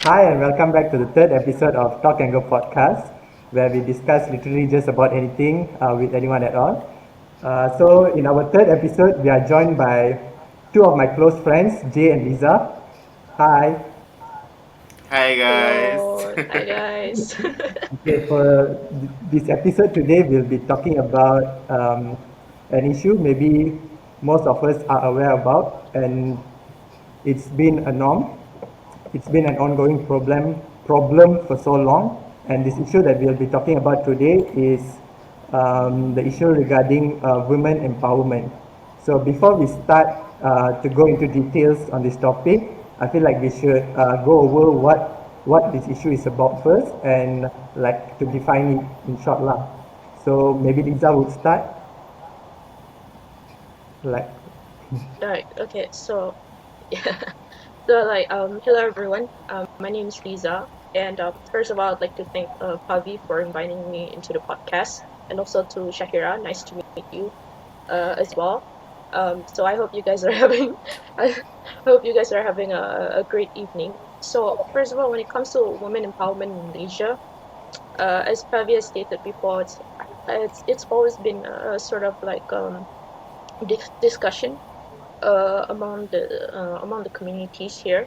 Hi, and welcome back to the third episode of Talk and Go podcast, where we discuss literally just about anything with anyone at all. In our third episode, we are joined by two of my close friends, Jay and Liza. Hi. Hi guys. Hello, hi guys. Okay, for this episode today, we'll be talking about an issue maybe most of us are aware about, and it's been a norm. It's been an ongoing problem for so long, and this issue that we'll be talking about today is the issue regarding women empowerment. So before we start to go into details on this topic, I feel like we should go over what this issue is about first, and like to define it in short lah. So maybe Lisa would start. Like, Right, okay, so yeah. Hello everyone. My name is Lisa, and first of all, I'd like to thank Pavi for inviting me into the podcast, and also to Shakira. Nice to meet you as well. So I hope you guys are having, I hope you guys are having a great evening. So first of all, when it comes to women empowerment in Malaysia, as Pavi has stated before, it's always been a sort of like discussion among the communities here,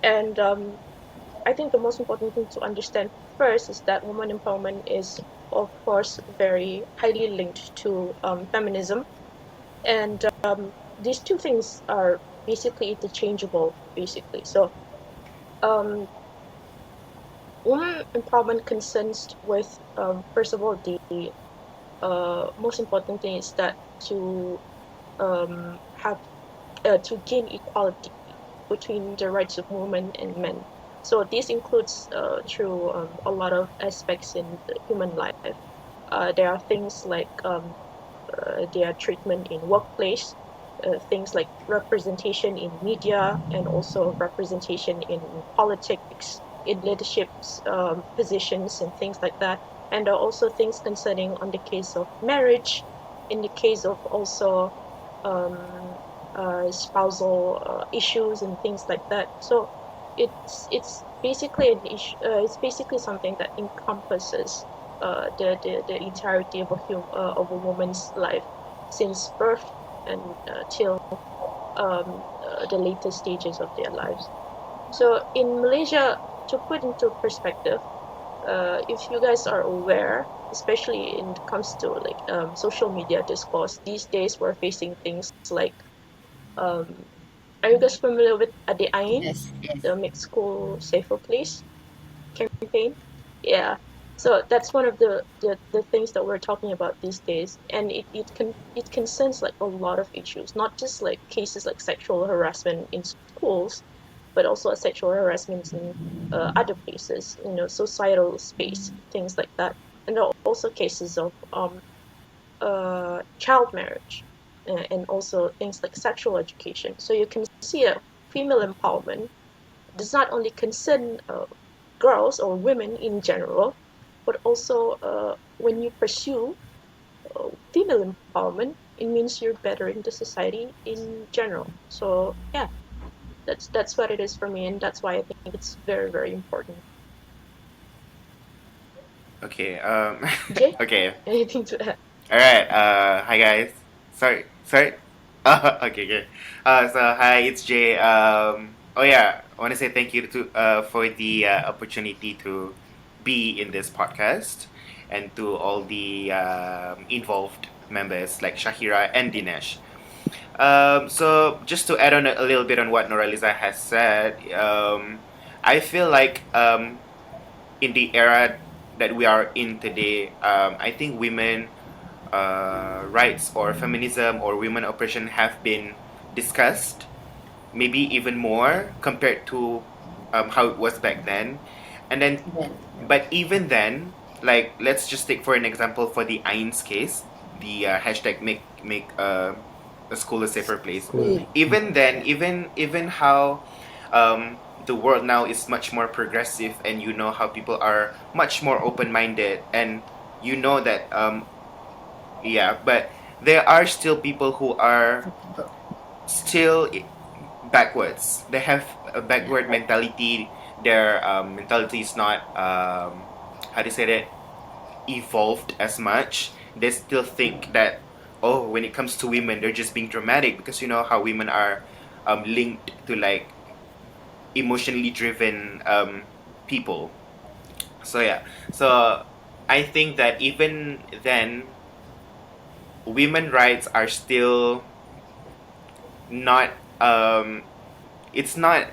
and I think the most important thing to understand first is that women empowerment is, of course, very highly linked to feminism, and these two things are basically interchangeable. Basically, so um, women empowerment concerns with first of all the most important thing is that have to gain equality between the rights of women and men. So this includes through a lot of aspects in the human life. There are things like their treatment in workplace, things like representation in media, and also representation in politics, in leadership positions, and things like that. And there are also things concerning on the case of marriage, in the case of also um, spousal issues and things like that. So it's basically an issue. It's basically something that encompasses the entirety of a woman's life since birth and till the later stages of their lives. So in Malaysia, to put into perspective, if you guys are aware, especially when it comes to like social media discourse, these days we're facing things like um, are you guys familiar with Ade Ain, Yes, yes. the Make School Safer Place campaign? Yeah. So that's one of the things that we're talking about these days, and it concerns like a lot of issues, not just like cases like sexual harassment in schools, but also sexual harassment in other places, societal space, things like that. And there are also cases of child marriage, and also things like sexual education. So you can see that female empowerment does not only concern girls or women in general, but also when you pursue female empowerment, it means you're bettering the society in general. So yeah, that's what it is for me, and that's why I think it's very, very important. Okay. Jay, Okay. anything to add? All right. Hi guys. Sorry. Okay. Okay. Hi, it's Jay. Oh yeah. I want to say thank you to for the opportunity to be in this podcast, and to all the involved members like Shahira and Dinesh. So just to add on a little bit on what Noraliza has said, I feel like in the era that we are in today, I think women rights or feminism or women oppression have been discussed, maybe even more compared to how it was back then. And then, Yes. but even then, like let's just take for an example for the Ains case, the hashtag make a school a safer place. school. Even then, even how the world now is much more progressive, and you know how people are much more open minded, and you know that yeah, but there are still people who are still backwards. They have a backward mentality. their mentality is not how do you say that, evolved as much. They still think that, oh, when it comes to women, they're just being dramatic, because you know how women are linked to like emotionally driven people. So yeah, so I think that even then, women rights are still not it's not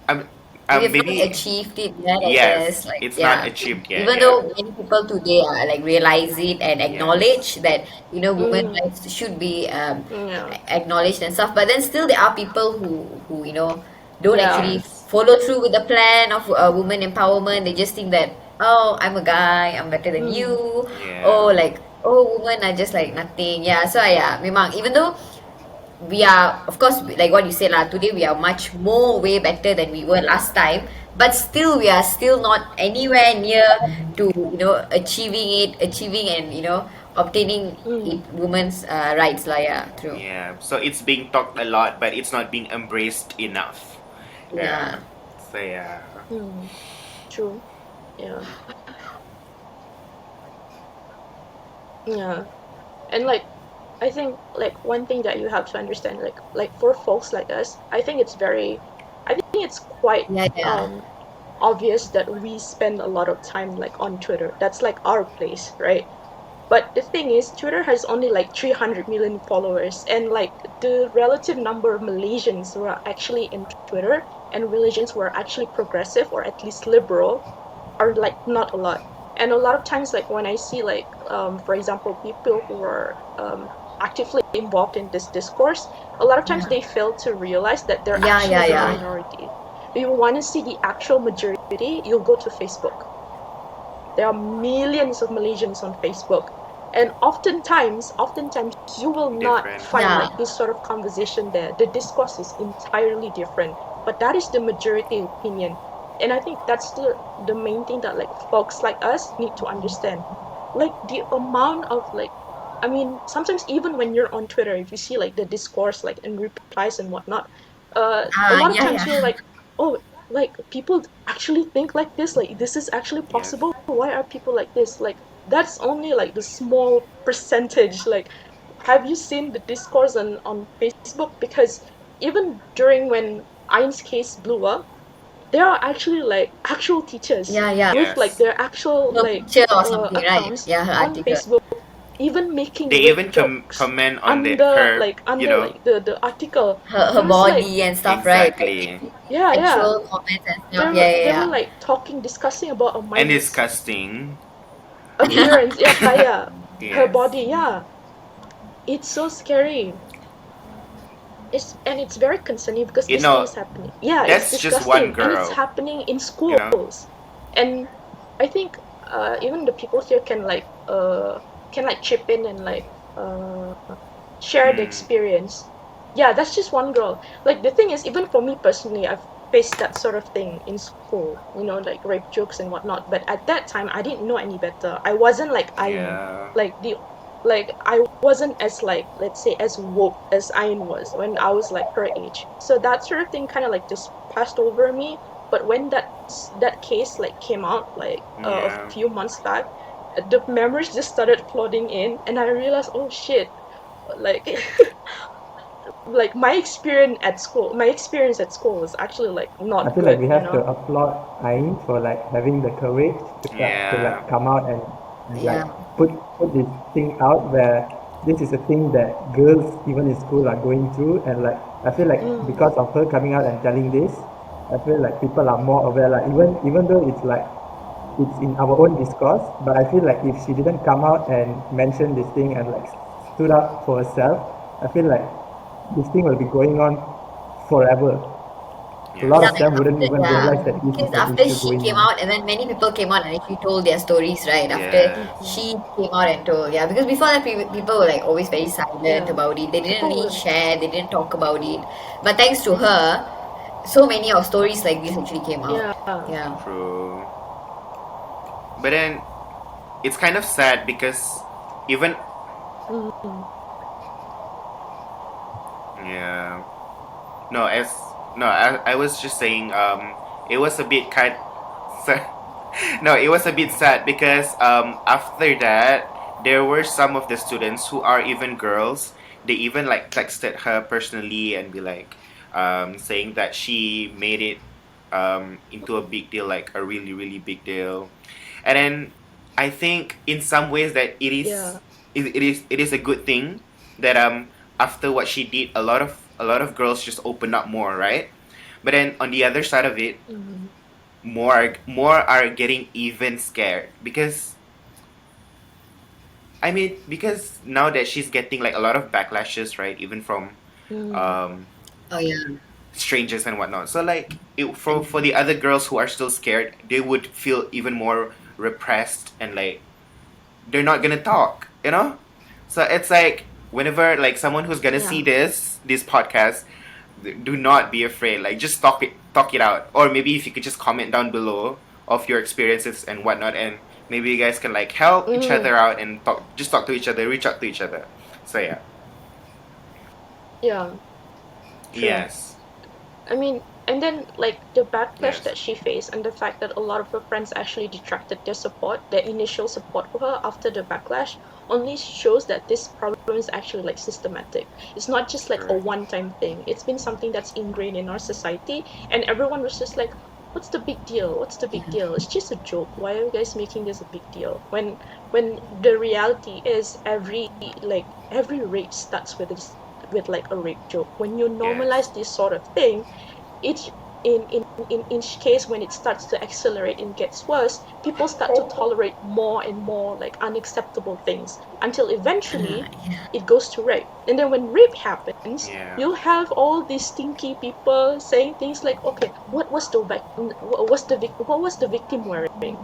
um, We have not maybe achieved it yet, I guess. yes, Like, it's not yeah. achieved yet, Even yeah. though many people today are like realize it and Yes. acknowledge that, women Mm, rights should be yeah. acknowledged and stuff, but then still there are people who don't Yeah. actually Yes. follow through with the plan of women empowerment. They just think that, oh, I'm a guy, I'm better than Mm, you. Oh, Yeah. like, oh, women are just like nothing. Yeah, so yeah, memang, even though we are, of course, like what you said lah, today we are much more way better than we were last time, but still we are still not anywhere near to achieving and obtaining it mm, women's rights lah. Yeah, true. Yeah. So it's being talked a lot, but it's not being embraced enough. Yeah. Yeah. So yeah. mm. True. Yeah. Yeah. And like I think like one thing that you have to understand, like for folks like us, I think it's quite Yeah, yeah. obvious that we spend a lot of time like on Twitter. That's like our place, right? But the thing is, Twitter has only like 300 million followers, and like the relative number of Malaysians who are actually in Twitter and Malaysians who are actually progressive or at least liberal are like not a lot. And a lot of times, like when I see like, for example, people who are actively involved in this discourse, a lot of times they fail to realize that they're Yeah, actually yeah, the yeah. minority. If you want to see the actual majority, you'll go to Facebook. There are millions of Malaysians on Facebook. And oftentimes, you will not Different. find Yeah. like this sort of conversation there. The discourse is entirely different. But that is the majority opinion. And I think that's the main thing that like folks like us need to understand. Like the amount of like I mean, sometimes even when you're on Twitter, if you see like the discourse like and replies and whatnot, a lot of Yeah, times yeah. you're like, oh, like people actually think like this, like this is actually Yes. possible. Why are people like this? Like that's only like the small percentage. Like, have you seen the discourse on Facebook? Because even during when Ein's case blew up, there are actually like actual teachers Yeah, yeah. with like Yes. their actual Her like picture or something, right? accounts Yeah, her on article. Facebook even making They rape even jokes comment on the under her, you under know, like the article. Her It was like body and stuff, right? Like exactly. making yeah, yeah. sexual comments and They stuff. were Yeah, they were yeah, like talking, discussing about a And minor's disgusting. yeah. appearance. Yeah, yeah. Her Yes. body. Yeah, it's so scary. It's very concerning because You this thing know, is happening. Yeah, it's that's just one disgusting and it's girl, happening in you know? schools. And I think even the people here can like chip in and like share the Mm, experience. Yeah, that's just one girl. Like the thing is, even for me personally, I've faced that sort of thing in school, like rape jokes and whatnot. But at that time, I didn't know any better. I wasn't like Ayn. yeah. I wasn't as like let's say as woke as Ayn was when I was like her age. So that sort of thing kind of like just passed over me. But when that case like came out like a Yeah. few months back, the memories just started flooding in, and I realized, oh shit, like like my experience at school was actually like I not feel like good, we have to applaud Ain for like having the courage to like Yeah. come out and like Yeah. put this thing out where this is a thing that girls even in school are going through, and like I feel like mm, because of her coming out and telling this, I feel like people are more aware. Like even though it's like it's in our own discourse, but I feel like if she didn't come out and mention this thing and like stood up for herself, I feel like this thing will be going on forever. A lot Yeah, Yes. of like them wouldn't after, even yeah, realize that this is because an after issue she going came on. out, and then many people came out and actually told their stories, right? After mm, Yes. she came out and told, yeah, because before that, people were like always very silent yeah, about it. They didn't people really wouldn't. share, they didn't talk about it. But thanks to her, so many of stories like this actually came out. Yeah. Yeah, True. But then it's kind of sad because even Mm, yeah. No, as no, I was just saying it was a bit kind. So, no, it was a bit sad because after that there were some of the students who are even girls. They even like texted her personally and be like saying that she made it into a big deal, like a really really big deal. And then I think in some ways that Yeah. it is a good thing that after what she did, a lot of girls just opened up more, right? But then on the other side of it, Mm, more are getting even scared because I mean because now that she's getting like a lot of backlashes, right? Even from mm, um Oh yeah. strangers and whatnot. So like for the other girls who are still scared, they would feel even more repressed and like they're not gonna talk, you know? So it's like whenever like someone who's gonna see yeah. this podcast, do not be afraid. Like just talk it out. Or maybe if you could just comment down below of your experiences and whatnot, and maybe you guys can like help each Mm, other out and talk to each other, reach out to each other. So yeah. yeah. True. Yes. I mean, and then like the backlash Yes. that she faced, and the fact that a lot of her friends actually detracted their support, their initial support for her after the backlash, only shows that this problem is actually like systematic. It's not just like a Correct. one-time thing. It's been something that's ingrained in our society, and everyone was just like, "What's the big deal? What's the big deal? It's just a joke. Why are you guys making this a big deal?" When the reality is every rape starts with with like a rape joke. When you Yes. normalize this sort of thing, each in each case when it starts to accelerate and gets worse, people start to tolerate more and more like unacceptable things until eventually Yeah. it goes to rape. And then when rape happens, Yeah. you'll have all these stinky people saying things like, okay, what was the victim wearing?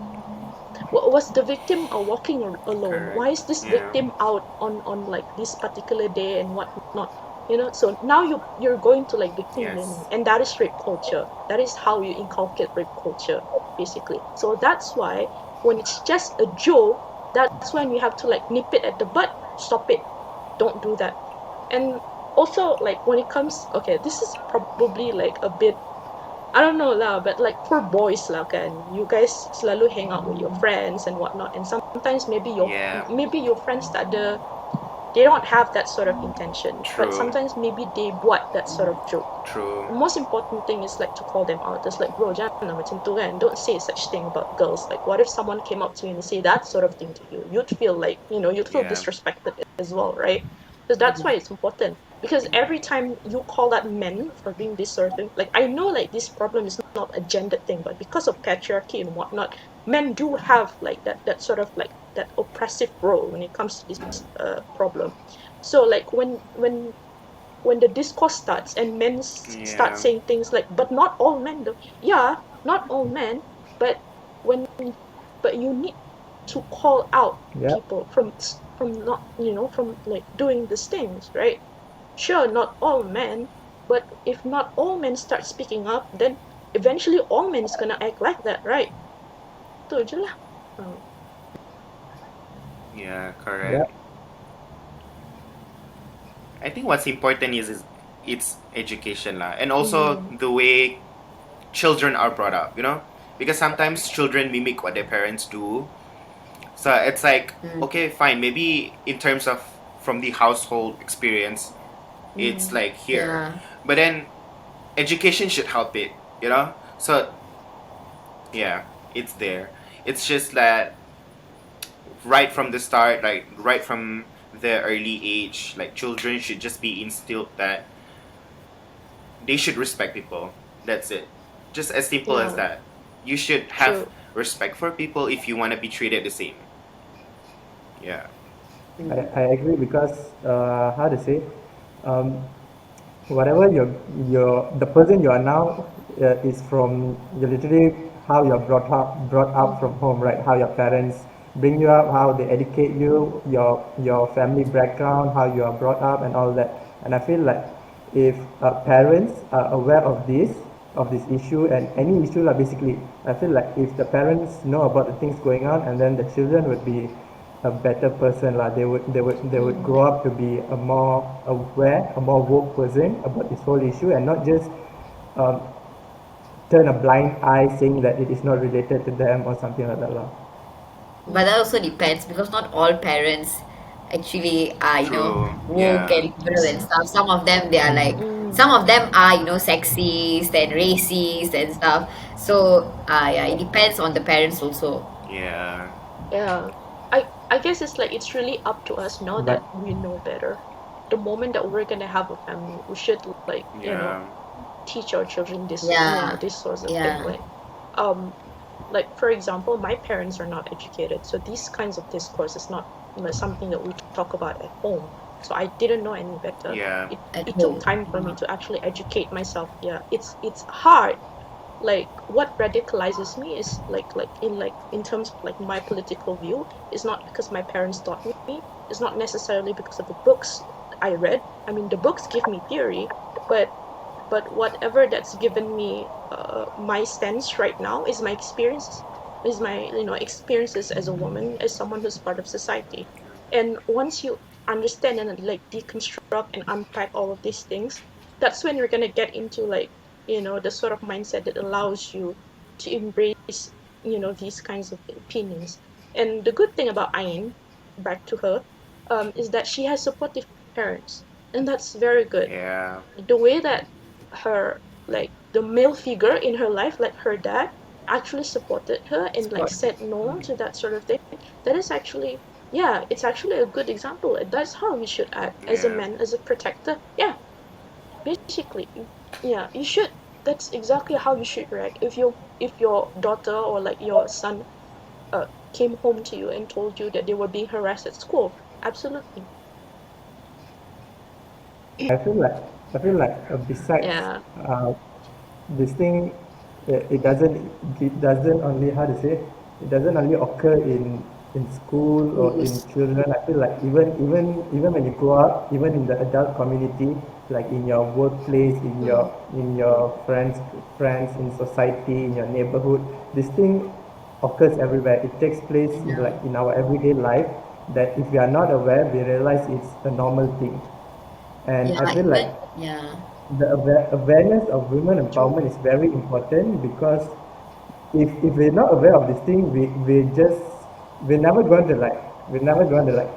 What was the victim walking alone? Correct. Why is this Yeah. victim out on like this particular day and whatnot? So now you're going to like victim blaming, Yes. and that is rape culture. That is how you inculcate rape culture, basically. So that's why when it's just a joke, that's when you have to like nip it at the bud. Stop it. Don't do that. And also like when it comes, okay, this is probably like a bit, I don't know lah, but like for boys lah kan, you guys selalu hang out with your friends and whatnot, and sometimes Yeah. maybe your friends tak ada, they don't have that sort of intention, but True. sometimes maybe they buat that sort of joke. True. The most important thing is like to call them out. It's like, bro, jangan lah macam tu kan. Don't say such thing about girls. Like, what if someone came up to you and say that sort of thing to you? You'd feel like, you'd feel Yeah. disrespected as well, right? Because that's why it's important. Because every time you call out men for doing this sort of thing, like I know like this problem is not a gender thing, but because of patriarchy and whatnot, men do have like that sort of like that oppressive role when it comes to this problem. So like when the discourse starts and men start Yeah. saying things like, but not all men though. Yeah, not all men, but when but you need to call out Yeah. people from not from like doing these things, right? Sure, not all men, but if not all men start speaking up, then eventually all men is gonna act like that, right? Tu je lah. Yeah. Yeah. Correct. I think what's important is it's education lah, and also Mm, the way children are brought up. You know, because sometimes children mimic what their parents do. So it's like okay, fine. Maybe in terms of from the household experience, it's mm, like here, Yeah. but then education should help it. You know, so yeah, it's there. It's just that right from the start, like right from the early age, like children should just be instilled that they should respect people. That's it. Just as simple as yeah, that. You should have true. respect for people if you want to be treated the same. Yeah. I agree because how to say, um, whatever the person you are now is from you literally how you're brought up from home, right? How your parents bring you up, how they educate you, your family background, how you are brought up, and all that. And I feel like if parents are aware of this issue and any issue, like basically, I feel like if the parents know about the things going on, and then the children would be a better person lah. They would Mm, grow up to be a more aware, a more woke person about this whole issue, and not just um, turn a blind eye saying that it is not related to them or something like that lah. But that also depends because not all parents actually are, True. woke Yeah. and liberal and stuff. Some of them they are like Mm, some of them are, sexist and racist and stuff. So yeah, it depends on the parents also. Yeah. yeah. I guess it's like it's really up to us now But that we know better. The moment that we're gonna have a family, we should like, Yeah. teach our children this, Yeah. this sort of thing. Yeah. Um, like for example, my parents are not educated, so these kinds of discourse is not, something that we talk about at home. So I didn't know any better. Yeah. At It took home. time for me to actually educate myself. Yeah, it's hard. Like what radicalizes me is like in terms of like my political view is not because my parents taught me. It's not necessarily because of the books I read. I mean, the books give me theory, but whatever that's given me my stance right now is my experience, is my experiences as a woman, as someone who's part of society. And once you understand and like deconstruct and unpack all of these things, that's when you're gonna get into like the sort of mindset that allows you to embrace these kinds of opinions. And the good thing about Ayn, back to her, is that she has supportive parents, and that's very good. Yeah. The way that her, like the male figure in her life, like her dad, actually supported her and like Sport. said no to that sort of thing, that is actually, yeah, it's actually a good example. That's how we should act as a Yeah. man, as a protector. Yeah, basically, yeah, you should. That's exactly how you should react if your daughter or like your son came home to you and told you that they were being harassed at school. Absolutely. I feel like besides Yeah. uh, this thing, it doesn't only, how to say, it doesn't only occur in school or in Schools. children. I feel like even when you grow up, even in the adult community, like in your workplace, Mm, in your friends, in society, in your neighborhood, this thing occurs everywhere. It takes place in, Yeah. like in our everyday life, that if we are not aware, we realize it's a normal thing. And Yeah, I feel like even yeah. the awareness of women true. empowerment is very important, because if we're not aware of this thing, we're never going to like we're never going to like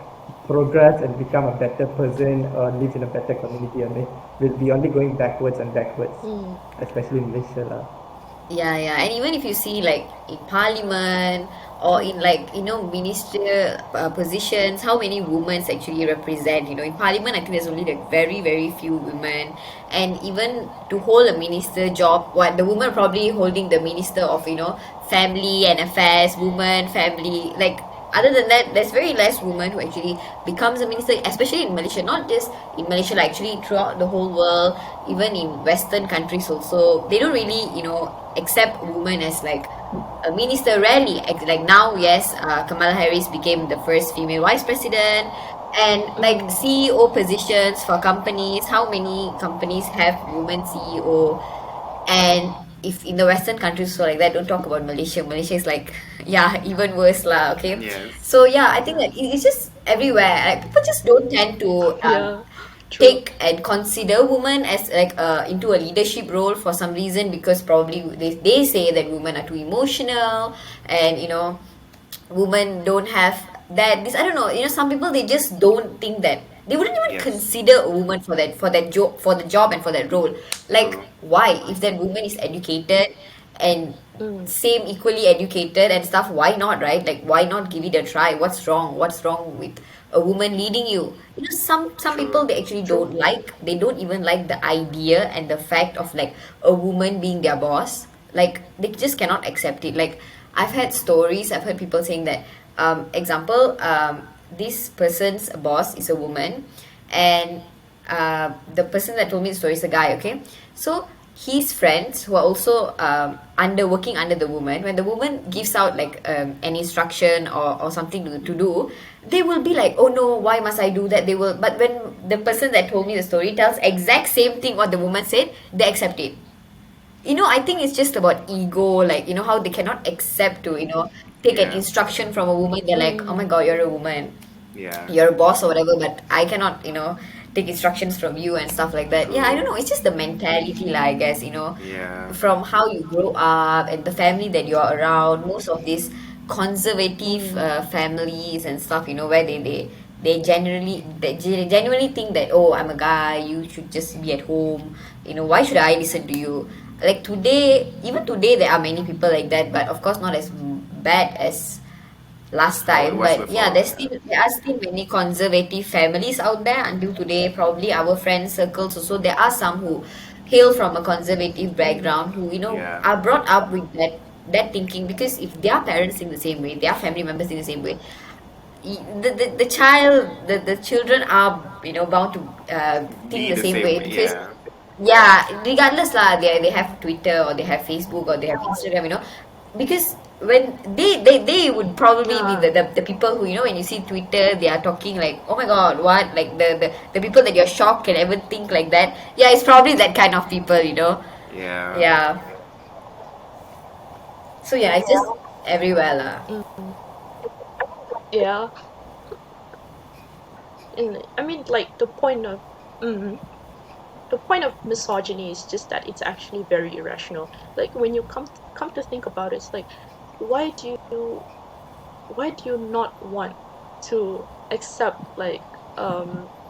progress and become a better person or live in a better community. I mean, we'll be only going backwards and backwards, Mm, especially in Malaysia lah. Yeah, yeah. And even if you see like in parliament or mm, in like, ministerial positions, how many women actually represent, in parliament, I think there's only like very, very few women. And even to hold a minister job, what the woman probably holding the minister of, family and affairs, woman, family, like other than that, there's very less women who actually becomes a minister, especially in Malaysia. Not just in Malaysia, like actually throughout the whole world, even in Western countries also, they don't really, accept women as like a minister. Rarely, like now, yes, Kamala Harris became the first female vice president, and like mm, CEO positions for companies. How many companies have women CEO? And if in the Western countries so like that, don't talk about Malaysia. Malaysia is like, yeah, even worse lah. Okay, Yes. so yeah, I think that it's just everywhere. Like people just don't tend to yeah, true. take and consider women as like into a leadership role for some reason, because probably they say that women are too emotional, and women don't have that this I don't know, some people they just don't think that they wouldn't even Yes. consider a woman for that job, for the job and for that role. Like True. why, if that woman is educated and Mm, same equally educated and stuff, why not, right? Like why not give it a try? What's wrong with a woman leading you? Some people True. they actually true. they don't even like the idea and the fact of like a woman being their boss. Like they just cannot accept it. Like I've heard people saying that, example, this person's boss is a woman, and the person that told me the story is a guy, okay? So his friends who are also working under the woman, when the woman gives out like an instruction or something to do, they will be like, oh no, why must I do that? They will, but when the person that told me the story tells exact same thing what the woman said, they accept it. I think it's just about ego, like, how they cannot accept to, take an Yeah. instruction from a woman. They're like, oh my Mm, God, you're a woman, Yeah. you're a boss or whatever, but I cannot, take instructions from you and stuff like that. Yeah, I don't True. know. It's just the mentality, lah, I guess, Yeah. from how you grow up and the family that you're around. Most of these conservative Mm. families and stuff, where they genuinely think that, oh, I'm a guy, you should just be at home. Why should I listen to you? Like today, even today, there are many people like that, but of course, not as bad as last How it time. was But yeah, before. Yeah. there are still many conservative families out there until today. Probably our friend circles also, there are some who hail from a conservative Mm. background, who Yeah. are brought up with that thinking, because if their parents think the same way, their family members think the same way, the children are bound to think Be the the same same way, way. because Yeah. yeah, regardless lah, they have Twitter or they have Facebook or they have Instagram, because when they would probably be Yeah. the people who, when you see Twitter, they are talking like, oh my god, what, like the people that you're shocked can ever think like that. Yeah, it's probably that kind of people. Yeah. Yeah, so yeah, it's just everywhere lah. Mm. Yeah. And I mean, like mm, the point of misogyny is just that it's actually very irrational. Like when you come to think about it, it's like, why do you why do you not want to accept like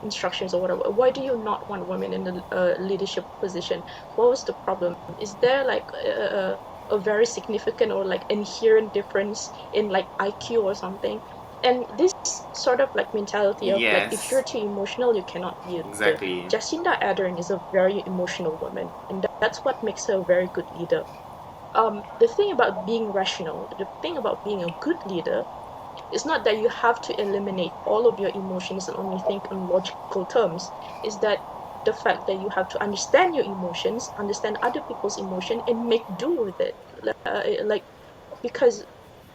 instructions or whatever? Why do you not want women in the leadership position? What was the problem? Is there like a very significant or like inherent difference in like IQ or something? And this sort of like mentality of like, if you're Yes. too emotional, you cannot be a leader. Exactly. Jacinda Ardern is a very emotional woman, and that's what makes her a very good leader. The thing about being rational, the thing about being a good leader, is not that you have to eliminate all of your emotions and only think in logical terms. Is that the fact that you have to understand your emotions, understand other people's emotion, and make do with it. Like, because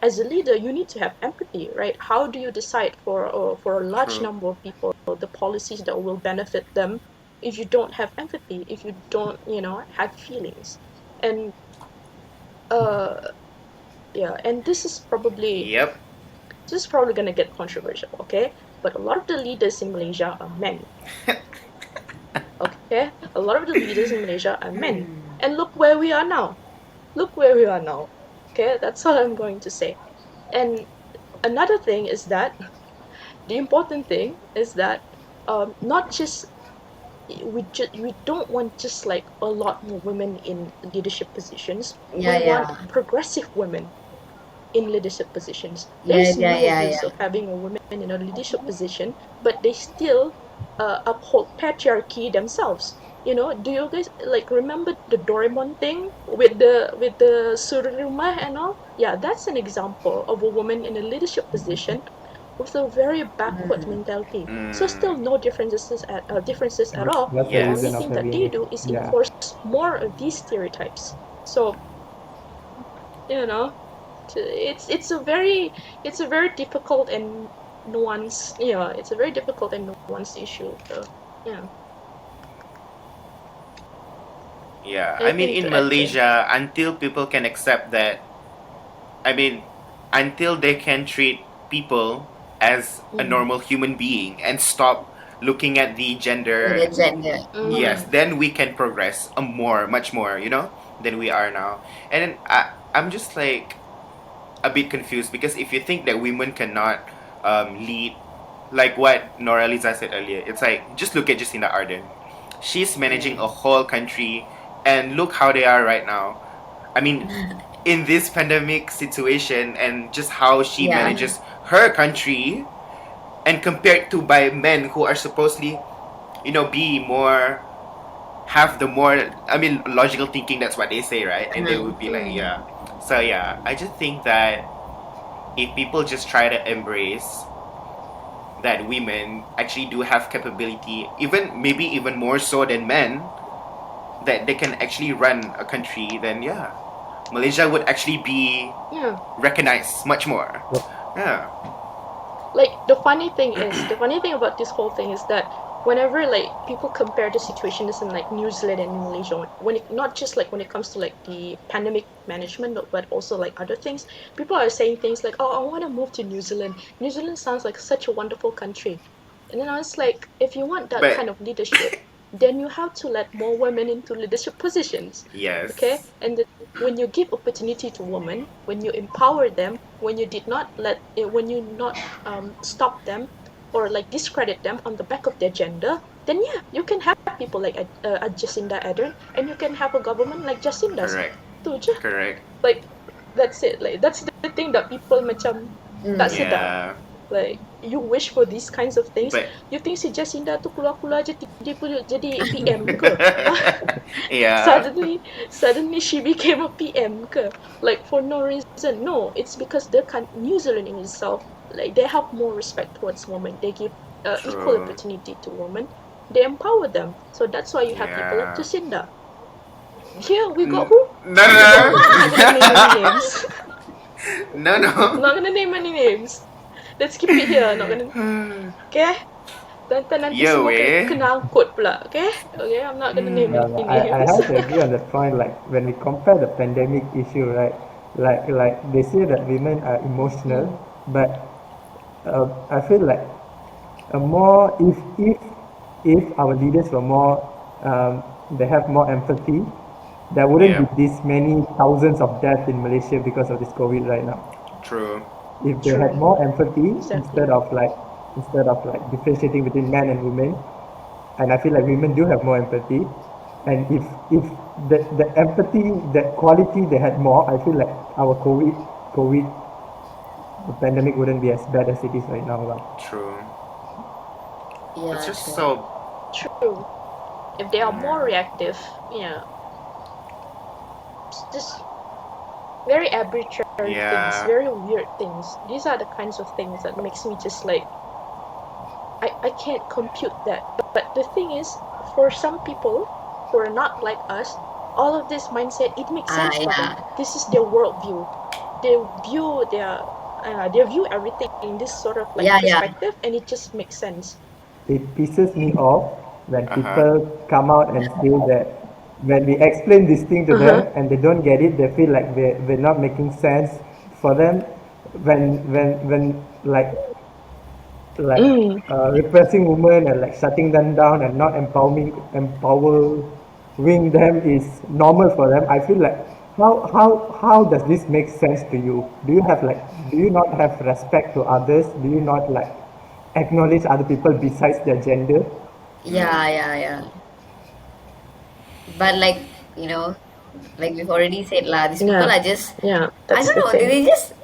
as a leader, you need to have empathy, right? How do you decide for a large True. number of people the policies that will benefit them if you don't have empathy, if you don't, have feelings? And uh, yeah, and Yep. this is probably gonna get controversial, okay? But a lot of the leaders in Malaysia are men, okay? A lot of the leaders in Malaysia are men. And look where we are now. Look where we are now. Okay, that's all I'm going to say. And another thing is that the important thing is that not just we don't want just like a lot more women in leadership positions. Yeah, We want yeah, progressive women in leadership positions. yeah, There's yeah, no yeah, use yeah. of having a woman in a leadership position, but they still uphold patriarchy themselves. Do you guys like remember the Doraemon thing with the surumah and all? Yeah, that's an example of a woman in a leadership position with a very backward mentality. So Mm. still no differences at all. What's the The only reason Yes. of thing that they having it? do is Yeah. enforce more of these stereotypes. So you know it's a very difficult and nuanced it's a very difficult and nuanced issue. So yeah, Yeah. I mean, anything in to add, Jay? Malaysia, until people can accept that, I mean, until they can treat people as a Mm. normal human being and stop looking at the Yeah, gender, the gender. yes, Mm. then we can progress much more, than we are now. And then I'm just like a bit confused because if you think that women cannot lead, like what Nora Lisa said earlier, it's like just look at Jacinda Ardern. She's managing Yeah, a whole country, and look how they are right now. I mean, in this pandemic situation, and just how she yeah, Mm. manages her country, and compared to by men who are supposedly, be more, have the more, I mean, logical thinking. That's what they say, right? And they would be like, Mm. yeah. So yeah, I just think that if people just try to embrace that women actually do have capability, even maybe even more so than men, that they can actually run a country, then yeah, Malaysia would actually be Yeah, recognized much more. Yeah. like the funny thing about this whole thing is that whenever like people compare the situations in like New Zealand and Malaysia, when it not just like when it comes to like the pandemic management, but also like other things, people are saying things like, oh, I want to move to New Zealand. New Zealand sounds like such a wonderful country. And then I was like, if you want that kind But of leadership, then you have to let more women into leadership positions. Okay? yes, And then when you give opportunity to women, when you empower them, when you did not when you not stop them or like discredit them on the back of their gender, then yeah, you can have people like Jacinda Ardern, and you can have a government like Jacinda's. correct, Tu je. correct. Like that's it. Like that's the thing that people macam tak Mm. sedar. Yeah, Like you wish for these kinds of things. but You think si Jacinda tu keluar-keluar je dia pun jadi PM ke? yeah, Suddenly she became a PM ke? Like for no reason. No, it's because New Zealand in itself, like they have more respect towards women. They give equal true. opportunity to women. They empower them. So that's why you have people like Yeah. Jacinda. Here we got No, who? no, We got who? I'm not gonna name any no, names. no, I'm no. not gonna name any names. Let's keep it here. Not gonna. Okay? Nanti Yo, semua eh. kena angkut pula. Okay? Okay, I'm not gonna name Yeah, any I names. have to agree on that point. Like when we compare the pandemic issue, right? Like they say that women are emotional, but I feel like a more if our leaders were more they have more empathy, there wouldn't be Yeah, this many thousands of deaths in Malaysia because of this COVID right now. true. If they had True. more empathy Exactly. instead of like differentiating between men and women, and I feel like women do have more empathy, and if the empathy, that quality they had more, I feel like our COVID the pandemic wouldn't be as bad as it is right now lah. True. It's Yeah, just true. so. True. If they are more Yeah. reactive, yeah, just very arbitrary things, Yeah. very weird things. These are the kinds of things that makes me just like I can't compute that. But the thing is, for some people who are not like us, all of this mindset it makes sense for them. Yeah. This is their worldview. They view everything in this sort of like Yeah, yeah. perspective, and it just makes sense. It pisses me off when Uh huh. people come out and say that when we explain this thing to Uh huh. them and they don't get it, they feel like we're not making sense for them. When like Mm. repressing women and like shutting them down and not empowering them is normal for them. I feel like how does this make sense to you? Do you not have respect to others? Do you not like acknowledge other people besides their gender? Yeah, yeah, yeah. But like, you know, like we've already said lah, these people Yeah. are just, Yeah. I That's don't the know, thing. they just,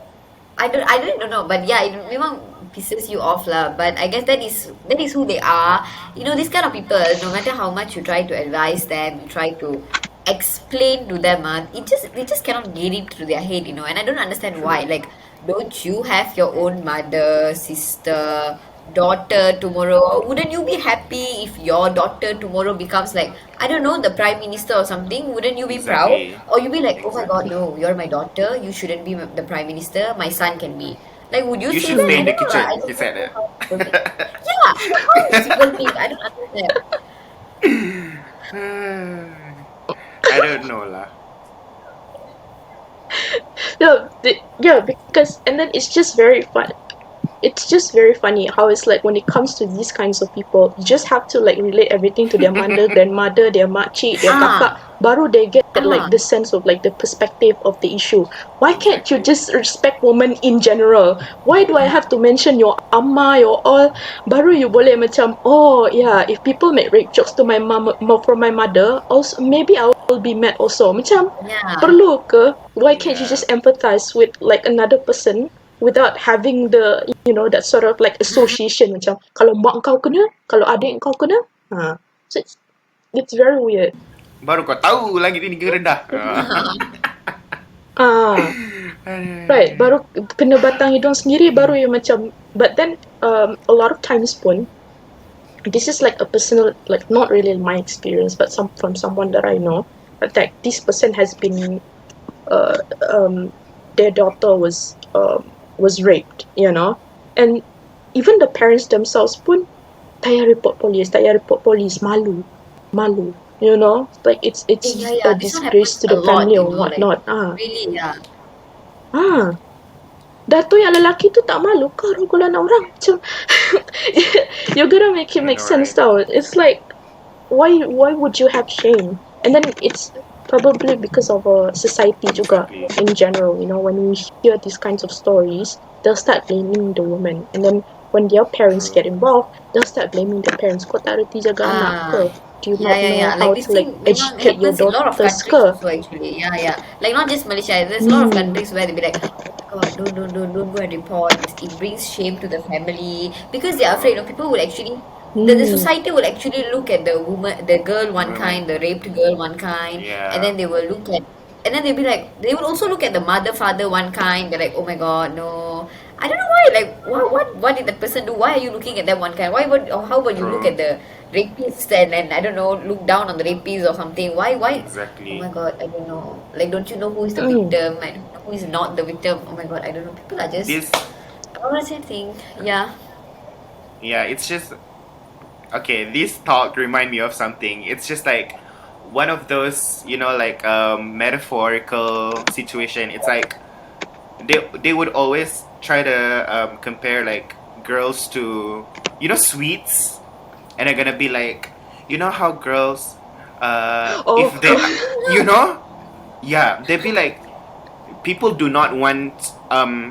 I don't know, but yeah, it memang pisses you off lah. But I guess that is who they are. You know, these kind of people, no matter how much you try to advise them, you try to explain to them, they just cannot get it through their head, you know. And I don't understand why. True. Like, don't you have your own mother, sister, daughter tomorrow? Wouldn't you be happy if your daughter tomorrow becomes like, I don't know, the prime minister or something? Wouldn't you be proud? Exactly. Or you be like, oh my god, Exactly. no, you're my daughter, you shouldn't be the prime minister, my son can be. Like, would you You say should that? stay I in the don't know, I kitchen. He just don't said know that. how people think. Yeah, how these people think, I don't understand. I don't know lah. Yeah, because and then it's just very fun. It's just very funny how it's like when it comes to these kinds of people, you just have to like relate everything to their mother, grandmother, their makcik, their Ah, kakak. Baru they get like ah, the sense of like the perspective of the issue. Why can't you Exactly. just respect women in general? Why do I have to mention your amma, your all? Baru you boleh macam, oh yeah, if people make rape jokes to my mom from my mother, also maybe I will be mad also. Macam yeah, perlu ke? Why can't you Yeah. just empathize with like another person without having the that sort of like association macam kalau mak kau kena, kalau adik kau kena. So it's very weird. Baru kau tahu langit ini rendah. Ah, right. Baru kena batang hidung sendiri baru you macam. But then a lot of times pun this is like a personal, like not really my experience, but from someone that I know. But that this person has been uh, um, their daughter was raped, and even the parents themselves pun tak payah report police, malu, like it's yeah, yeah, a this one disgrace happens to a the lot, family you or know, like, whatnot. really, yeah. Ah, dah tu yang lelaki tu tak malu kau rogol anak orang macam You're gonna make it I make know, sense right? now. It's like, why would you have shame? And then it's probably because of society juga Exactly. in general. When you hear these kinds of stories, they'll start blaming the woman, and then when their parents True. get involved, they'll start blaming the parents. Kau tak reti jaga anak Ah, ke? Do you yeah, not yeah, know yeah. how Like this to like thing memang educate your happens in a lot of daughters countries ke? also actually. Yeah, yeah. Like not just Malaysia. There's a lot of Hmm. countries where they be like, oh my god, don't go and report. It brings shame to the family because they're afraid. True. People will actually, the Hmm. society will actually look at the woman, the girl one Women. kind, the raped girl one kind, and Yeah. then they will look at, and then they'll be like, they will also look at the mother, father one kind. They're like, oh my god, no. I don't know why. Like, what did that person do? Why are you looking at them one kind? Why would, or how about you look True. at the rapist and I don't know, look down on the rapist or something? Why? Oh my Exactly. god, I don't know. Like, don't you know who is the Hmm. victim and who is not the victim? Oh my god, I don't know. People are just, This. I don't know what to think. Yeah. Yeah. It's just okay. This talk remind me of something. It's just like one of those, like metaphorical situation. It's like they would always try to compare like girls to sweets, and they're gonna be like, how girls, Oh. if they, you know, yeah, they'd be like, people do not want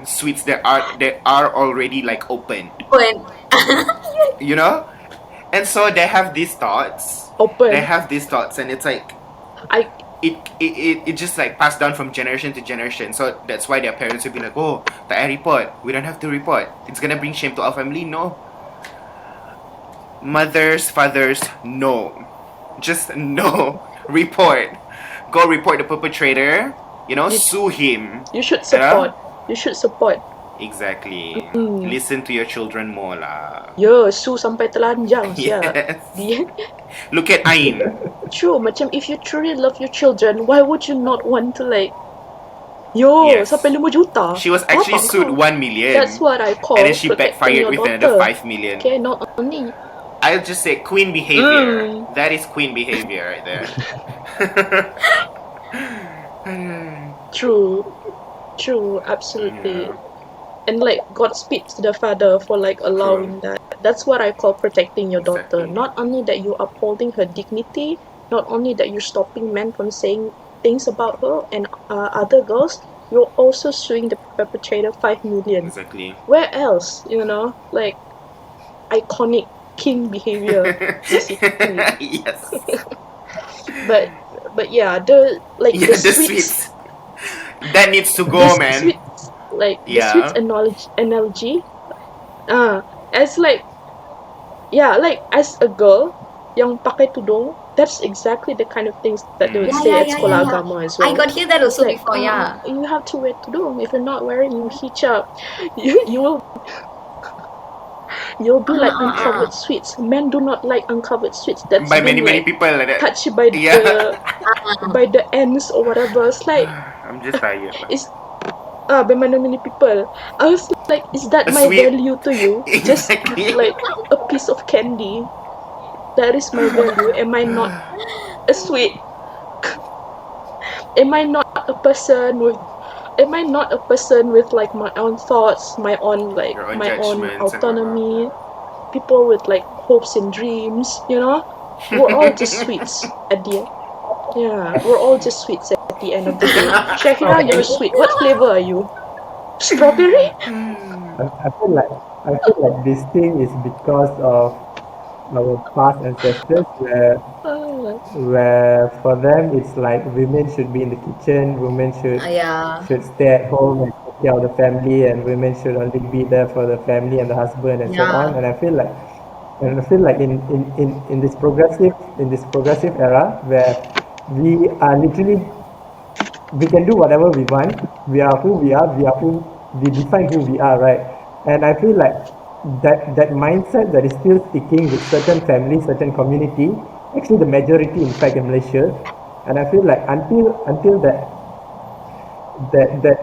sweets that are already like open, When, you know, and so they have these thoughts. They Open. have these thoughts, and it's like I it just like passed down from generation to generation. So that's why their parents would be like, oh, tak payah report. We don't have to report. It's gonna bring shame to our family. No. Mothers, fathers, no. Just no. Report. Go report the perpetrator. you, Sue him. you should You know? support. You should support. Exactly. Hmm. Listen to your children more lah. Ya, su sampai telanjang sia. Yes. Dia Look at Ain. true, macam if you truly love your children, why would you not want to like, yo, Yes. sampai 5 juta? She was actually Bapak sued kau. 1 million. That's what I And then call she protecting backfired your with another daughter. 5 million. Okay, not only. I'll just say queen behavior. Mm. That is queen behavior right there. True. True, absolutely. Yeah, And like Godspeed to the father for like allowing true. that. That's what I call protecting your daughter. Exactly. Not only that you're upholding her dignity, not only that you're stopping men from saying things about her and other girls, you're also suing the perpetrator 5 million. Exactly. Where else? Like iconic king behavior, basically. Yes. But yeah, the like Yeah, the the sweets, sweets. That needs to the go, man. sweets, like the sweets Yeah. analogy. As like, yeah, like as a girl yang pakai tudung, that's exactly the kind of things that they would yeah, Mm. say yeah, at yeah, yeah, sekolah yeah. agama as I well. got hear that It's also like, before. Yeah. you have to wear tudung. If you're not wearing hijab, you'll be like Ah. uncovered sweets. Men do not like uncovered sweets. That's By been many like people like that. touched by Yeah. the ends or whatever. It's like, I'm just tired lah. it's by many people. I was like, is that A my sweet. value to you? Just Exactly. like a piece of candy. That is my value. Am I not a sweet? Am I not a person with like my own thoughts, my own like Your own my own judgments and autonomy, whatnot. people with like hopes and dreams, We're all just sweets at the end. Yeah, we're all just sweets at the end of the day. Shakira, you're sweet. What flavor are you? Strawberry? I feel like this thing is because of our past ancestors where for them it's like women should be in the kitchen, women Yeah. should stay at home and take care of the family, and women should only be there for the family and the husband and so on. Yeah. And I feel like in this progressive era where we can do whatever we want. We are who we are. We define who we are, right? And I feel like that mindset that is still sticking with certain families, certain community, actually the majority, in fact, in Malaysia. And I feel like until that that that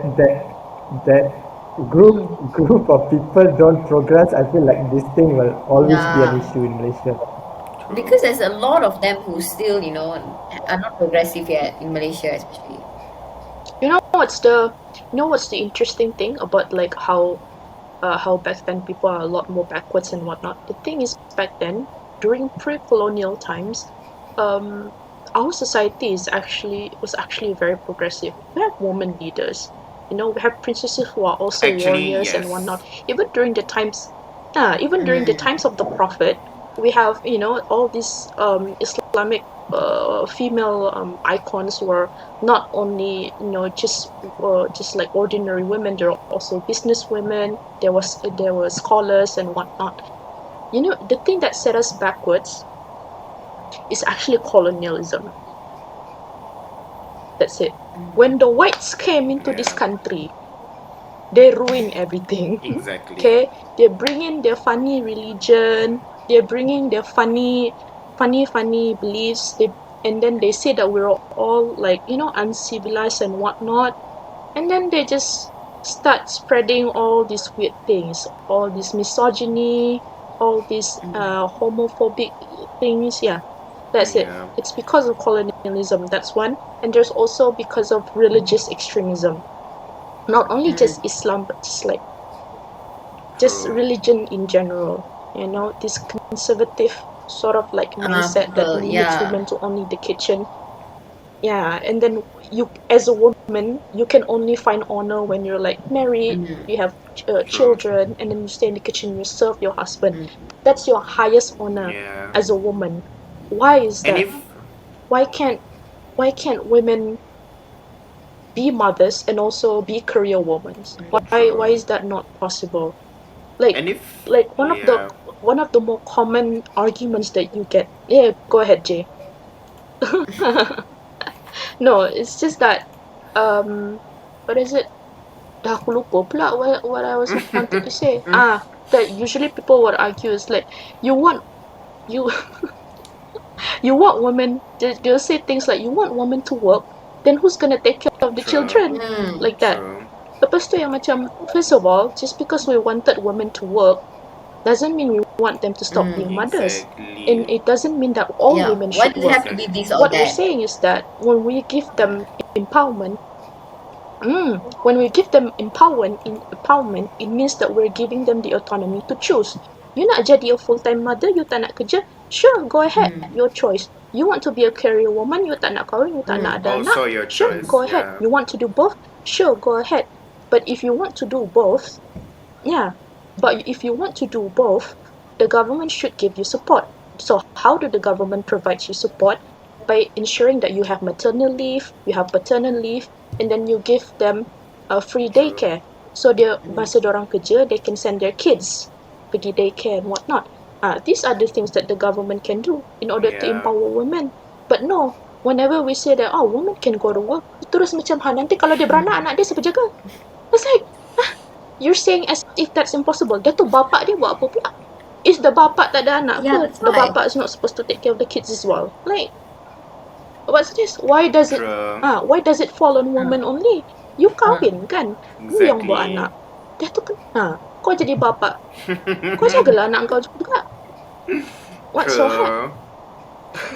that group of people don't progress, I feel like this thing will always be an Yeah. issue in Malaysia. True. Because there's a lot of them who still, are not progressive yet in Malaysia, especially. You know what's the interesting thing about like how how back then people are a lot more backwards and whatnot. The thing is, back then, during pre-colonial times, our society was actually very progressive. We have women leaders. You know, we have princesses who are also Actually, warriors and yes. whatnot. Even during the times of the Prophet, we have, you know, all these Islamic female icons were not only, you know, just like ordinary women. There were also business women. There were scholars and whatnot. You know, the thing that set us backwards is actually colonialism. That's it. When the whites came into this Yeah. country, they ruin everything. Exactly. Okay, they bring in their funny religion, they bring in their funny beliefs. And then they say that we're all like, you know, uncivilized and whatnot. And then they just start spreading all these weird things, all this misogyny, all these homophobic things. Yeah, that's it. Yeah. It's because of colonialism. That's one. And there's also because of religious extremism. Not only just Islam, but just True. religion in general. You know, this conservative sort of like mindset that People, limits yeah. women to only the kitchen. Yeah, and then you, as a woman, you can only find honor when you're like married, you have True. children, and then you stay in the kitchen, you serve your husband. That's your highest honor Yeah. as a woman. Why is And that? if Why can't women be mothers and also be career women? Why true. is that not possible? Like And if like yeah. one of the more common arguments that you get. Yeah, go ahead, Jay. No, it's just that what is it? Dah aku lupa pula what I was wanted to say. That usually people would argue is like you want you you want women, they'll say things like you want women to work, then who's gonna take care of the True. children? Like that. True. Lepas tu yang macam, first of all, just because we wanted women to work doesn't mean we want them to stop being mothers. And Exactly. it doesn't mean that all Yeah. women Why should does it work. have to be this or What we're that? saying is that when we give them empowerment, when we give them empowerment, it means that we're giving them the autonomy to choose. You nak jadi a full-time mother, you tak nak kerja, sure, go ahead, your choice. You want to be a career woman, you tak nak kahwin, you tak nak ada anak, Also your sure, choice. go ahead. Yeah. You want to do both, sure, go ahead. But if you want to do both, yeah, but if you want to do both, the government should give you support. So how do the government provide you support? By ensuring that you have maternal leave, you have paternal leave, and then you give them a free True. daycare. So masa dorang kerja, they can send their kids pergi daycare and whatnot. These are the things that the government can do in order to Yeah. empower women. But no, whenever we say that, oh, women can go to work, terus macam, nanti kalau dia beranak, anak dia siapa jaga? It's like, you're saying as if that's impossible. Dia tu bapak dia buat apa pula? Is the bapak tak ada anak Yeah, ke? that's The why. bapak is not supposed to take care of the kids as well. Like, what's this? Why does it fall on women only? You kahwin kan? You yang buat Exactly. anak. Dia tu kan, kau jadi bapak. Kau jagalah anak kau juga. What's so hard? True.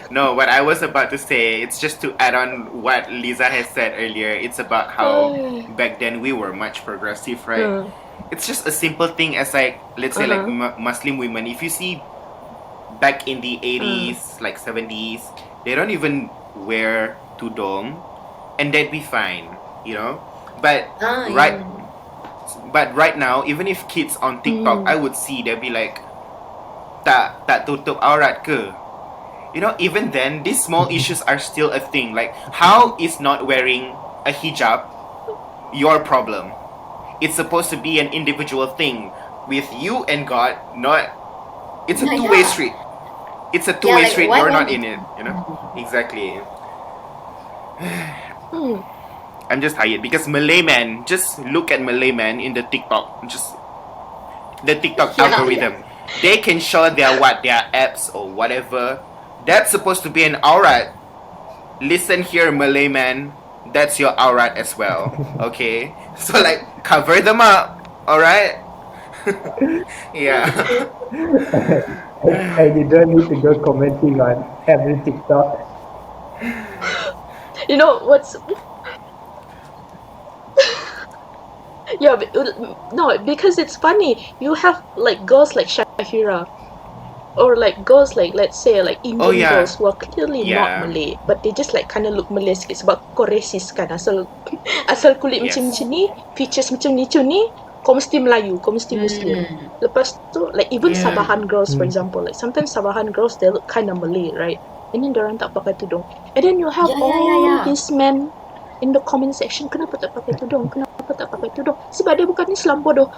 No, what I was about to say, it's just to add on what Lisa has said earlier. It's about how back then we were much progressive, right? It's just a simple thing as like, let's say like Muslim women. If you see back in the 80s, like 70s, they don't even wear tudong, and they'd be fine, you know. But right, but right now, even if kids on TikTok, I would see they'd be like, tak tutup aurat ke? You know, even then, these small issues are still a thing. Like, how is not wearing a hijab your problem? It's supposed to be an individual thing with you and God, not. It's a two-way street. It's a two-way like, street. why You're won't not in it, you know? Exactly. Hmm. I'm just tired because Malay man, just look at Malay man in the TikTok. Just the TikTok algorithm. They can show their apps or whatever. That's supposed to be an aurat. Listen here, Malay man. That's your aurat as well. Okay? So like cover them up. Alright? Yeah. And you don't need to go commenting on every TikTok. You know what's Yeah, no, because it's funny. You have like girls like Shahira, or like girls like, let's say, like Oh Indian yeah, girls who are clearly not yeah, Malay, but they just like kind of look Malay sikit sebab kau racist kan, asal kulit macam yes, macam ni, features macam ni, kau mesti Melayu, kau mesti Muslim. Mm. Lepas tu, like even yeah. Sabahan girls, for Mm. example, like sometimes Sabahan girls they look kind of Malay, right? And then diorang tak pakai tudung. And then you have Yeah, all yeah. these men in the comment section, kenapa tak pakai tudung? Kenapa tak pakai tudung? Sebab dia bukan Islam bodoh.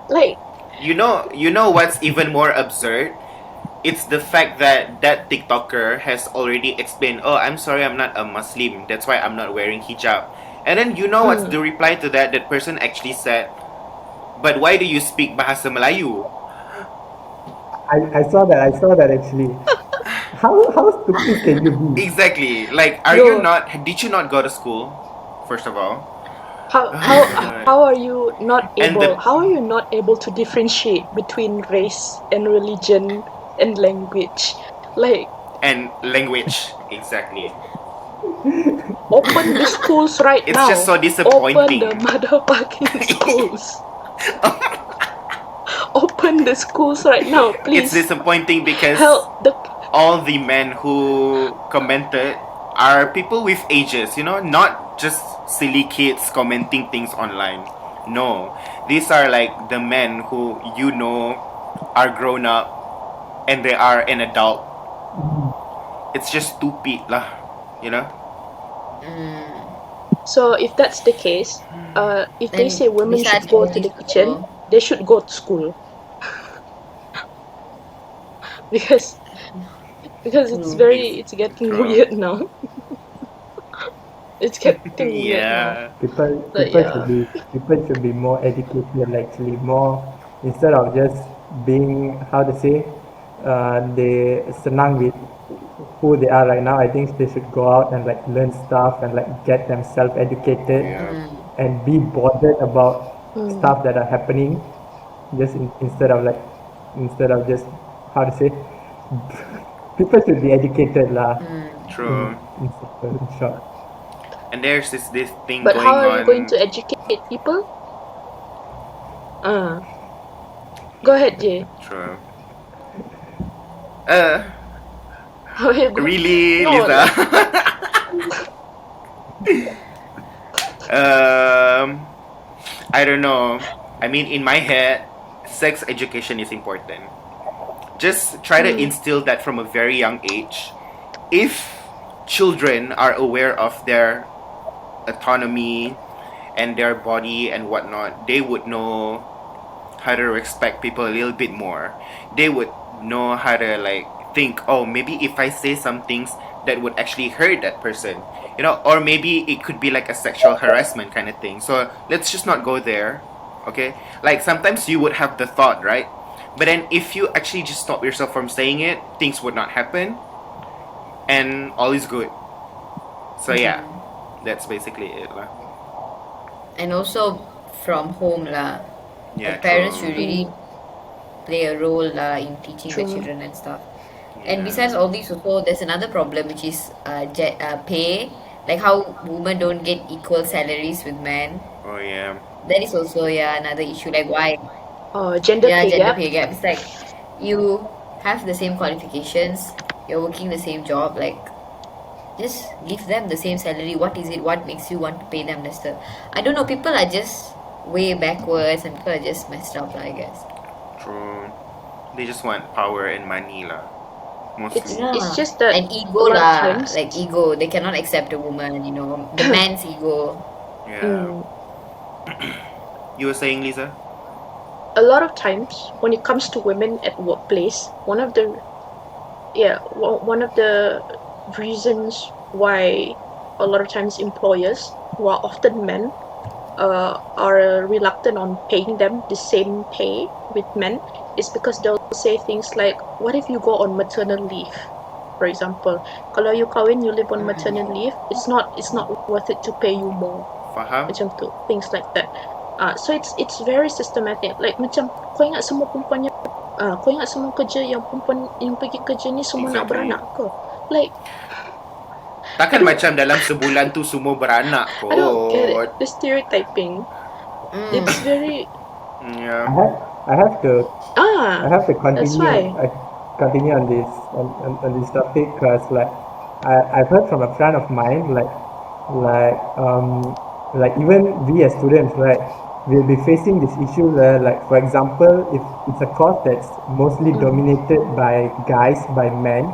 Like, You know what's even more absurd? It's the fact that that TikToker has already explained, oh, I'm sorry, I'm not a Muslim. That's why I'm not wearing hijab. And then you know what's the reply to that? That person actually said, but why do you speak Bahasa Melayu? I saw that. I saw that actually. How stupid can you be? Exactly. Like, are you yo, not? Did you not go to school? First of all, how oh how my god. how are you not And able the how are you not able to differentiate between race and religion and language? Like, and language exactly. open the schools right It's just now. so Open the disappointing. motherfucking schools. Open the schools right now, It's please. disappointing because Help the all the men who commented are people with ages, you know, not just silly kids commenting things online. No, these are like the men who you know are grown up and they are an adult. It's just stupid lah, you know. So if that's the case, if they Then say women should besides go all to these the kitchen, also, they should go to school because true. it's getting True. weird now. It's getting weird now. Yeah. People But people yeah. people should be more educated actually, more instead of just being, how to say, they senang with who they are right now. I think they should go out and like learn stuff and like get themselves educated Yeah. and be bothered about Mm. stuff that are happening, instead of like, instead of just, how to say, people should be educated lah, in, True. in short. And there's this thing But how going are you going on. to educate people? Go ahead, Jay. True. How are you going? Really, No, Lisa? like, I don't know. I mean, in my head, sex education is important. Just try to instill that from a very young age. If children are aware of their autonomy and their body and whatnot, they would know how to respect people a little bit more. They would know how to like think, oh, maybe if I say some things that would actually hurt that person, you know, or maybe it could be like a sexual harassment kind of thing. So let's just not go there, okay? Like sometimes you would have the thought, right? But then if you actually just stop yourself from saying it, things would not happen, and all is good. So yeah, that's basically it, lah. And also from home lah. Yeah, The parents true. should really play a role lah in teaching the True. children and stuff. Yeah. And besides all these also, there's another problem which is pay. Like how women don't get equal salaries with men. Oh yeah. That is also another issue. Like why? gender pay Gender gap. pay gap. It's like you have the same qualifications, you're working the same job, like just give them the same salary. What is it? What makes you want to pay them lesser? I don't know. People are just way backwards and people are just messed up, I guess. True. They just want power and money, lah. Mostly. It's just that and ego a lot of lah, times- like ego. They cannot accept a woman, the man's ego. Yeah. You were saying, Lisa? A lot of times when it comes to women at workplace, one of the reasons why a lot of times employers, who are often men, are reluctant on paying them the same pay with men is because they'll say things like, what if you go on maternal leave, for example? Kalau you kahwin, you live on maternal leave, it's not worth it to pay you more. Faham? Macam tu, things like that. So it's very systematic. Like macam kau ingat semua perempuan kau ingat semua kerja yang perempuan yang pergi kerja ni semua nak Exactly. beranak ke? Like Takkan macam dalam sebulan tu semua beranak I don't get it. kot. The stereotyping. It's very Yeah. I have to that's why. continue on this topic because I've heard from a friend of mine like like even we as students, right, we'll be facing this issue where, like, for example, if it's a course that's mostly dominated by guys, by men,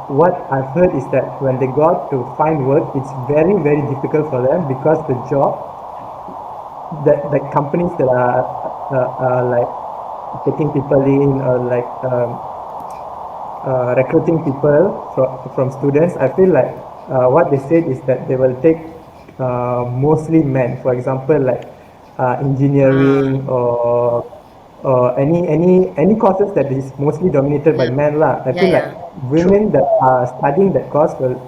what I've heard is that when they got to find work, it's very very difficult for them because the job that the companies that are like taking people in, or like recruiting people from students, I feel like what they said is that they will take mostly men. For example, like engineering, or any courses that is mostly dominated by men lah. I Yeah, feel like yeah. True. women that are studying that course will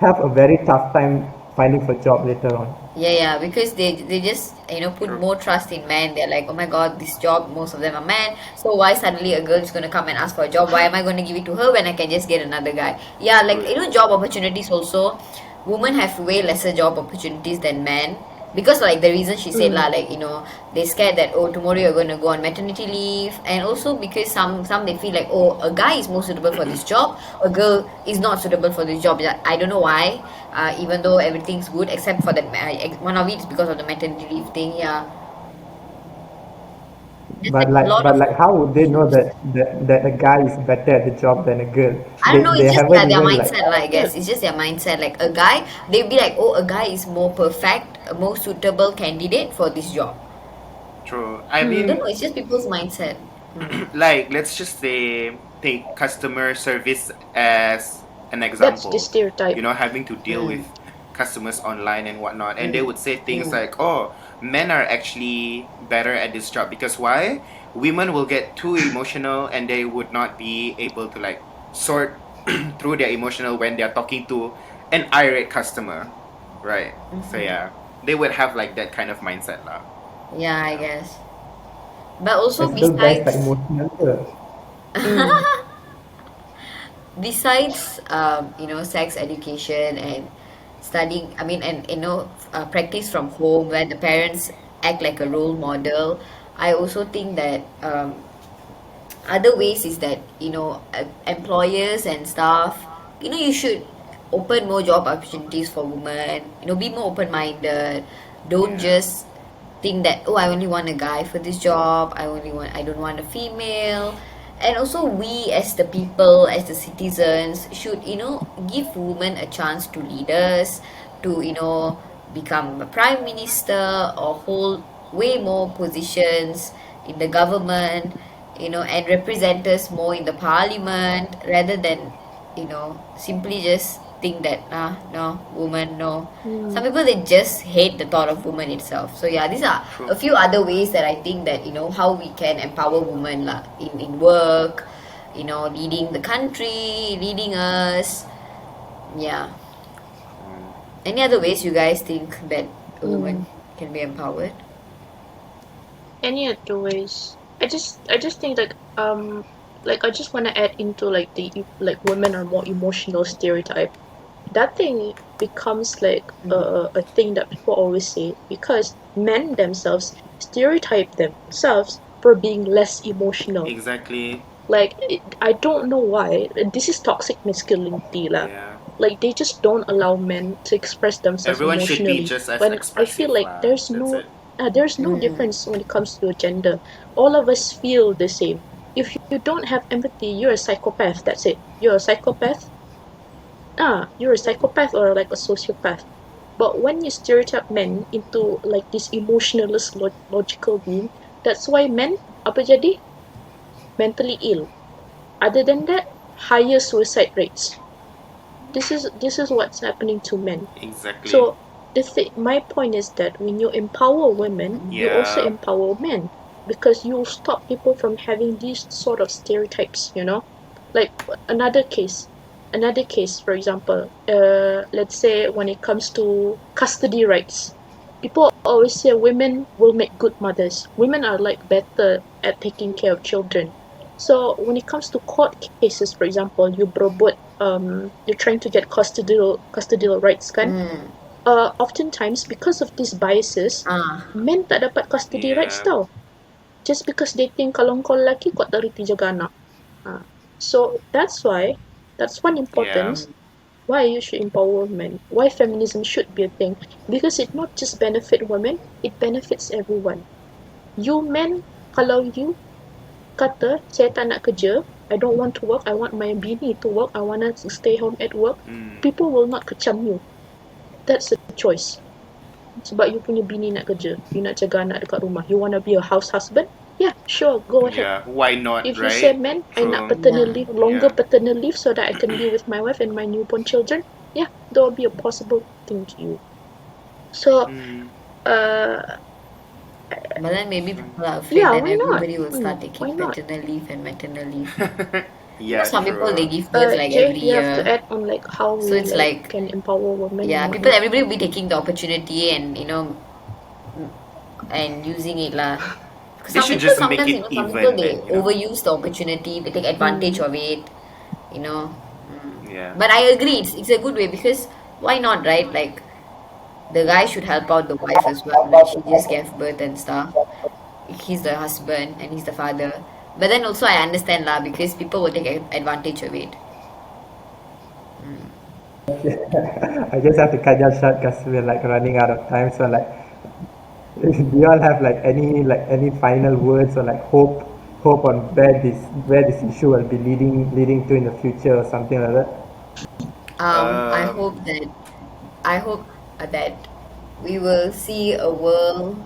have a very tough time finding for job later on. Yeah, because they just put True. more trust in men. They're like, oh my god, this job, most of them are men. So why suddenly a girl is gonna come and ask for a job? Why am I gonna give it to her when I can just get another guy? Yeah, like True. job opportunities also. Women have way lesser job opportunities than men, because like the reason she said lah, like they scared that, oh, tomorrow you're going to go on maternity leave, and also because some they feel like, oh, a guy is more suitable for this job, a girl is not suitable for this job. Yeah, I don't know why, even though everything's good except for that, one of it is because of the maternity leave thing. Yeah, there's like a lot But of like, how would they know issues. that a guy is better at the job than a girl? I don't know, They it's just haven't their even like. mindset, like, I Yeah. guess. It's just their mindset. Like a guy, they'd be like, oh, a guy is more perfect, a more suitable candidate for this job. True. I I don't mean, know, it's just people's mindset. like, let's just say, take customer service as an That's the example. stereotype. Having to deal with customers online and whatnot, and they Mm. would say things like, "Oh, men are actually better at this job because why? Women will get too emotional, and they would not be able to like sort through their emotional when they're talking to an irate customer, right? So yeah, they would have like that kind of mindset, lah. Yeah, I Yeah. guess. But also As those guys like besides emotional ke? Mm. besides sex education and studying, I mean, and practice from home where the parents act like a role model, I also think that other ways is that employers and staff, you should open more job opportunities for women, be more open-minded. Don't Yeah. just think that, oh, I only want a guy for this job, I don't want a female. And also we as the people, as the citizens, should give women a chance to lead us, to become a prime minister or hold way more positions in the government, and represent us more in the parliament, rather than simply just think that, no, woman, no. Some people, they just hate the thought of woman itself. So yeah, these are True. a few other ways that I think that how we can empower women lah, in work, leading the country, leading us. Yeah. Any other ways you guys think that a woman can be empowered? Any other ways? I just think like I just want to add into like the like women are more emotional stereotype. That thing becomes like a thing that people always say because men themselves stereotype themselves for being less emotional. Exactly. Like I don't know why. This is toxic masculinity lah. Yeah. Like they just don't allow men to express themselves Everyone should be emotionally. just as When I feel expressive, like lah. there's That's no it. difference when it comes to gender. All of us feel the same. If you don't have empathy, you're a psychopath. That's it. You're a psychopath. You're a psychopath or like a sociopath. But when you stereotype men into like this emotionless logical being, that's why men apa jadi mentally ill. Other than that, higher suicide rates. This is what's happening to men. Exactly. So my point is that when you empower women, you also Yeah. empower men because you stop people from having these sort of stereotypes. Like another case, for example, let's say when it comes to custody rights, people always say women will make good mothers. Women are like better at taking care of children. So when it comes to court cases, for example, you berebut, you're trying to get custodial rights kan. Oftentimes because of these biases, Ah, men tak dapat custody rights Yeah. tau. Just because they think kalau kau lelaki kau tak reti jaga anak. So that's why, that's one Yeah. importance why you should empower women, why feminism should be a thing. Because it not just benefit women, it benefits everyone. You men, kalau you kata saya tak nak kerja, I don't want to work, I want my bini to work, I want to stay home at work, people will not kecam you. That's a choice. Sebab you punya bini nak kerja, you nak jaga anak dekat rumah, you want to be a house husband, yeah, sure, go ahead. Yeah. Why not, If you say, right? man, I nak True. paternal Yeah. leave, longer Yeah. paternal leave so that I can be with my wife and my newborn children, yeah, that will be a possible thing to you. So, But then maybe people are afraid yeah, that why not? everybody will start Why taking not? paternal leave and maternal leave. Yeah. Some people they True. give birth like Jay, every you have to year. add on like how So we it's like like, can empower women yeah, and people, whatnot. everybody will be taking the opportunity and, and using it lah. They Some should people just make sometimes, it some people even they then, overuse the opportunity, they take advantage of it, you know. Yeah. But I agree, it's a good way because why not, right? Like the guy should help out the wife as well when she just gave birth and stuff. He's the husband and he's the father. But then also I understand lah because people will take advantage of it. I just have to cut you short because we're like running out of time. So like, do you all have like any final words or like hope on where this issue will be leading to in the future or something like that? I Um. hope that we will see a world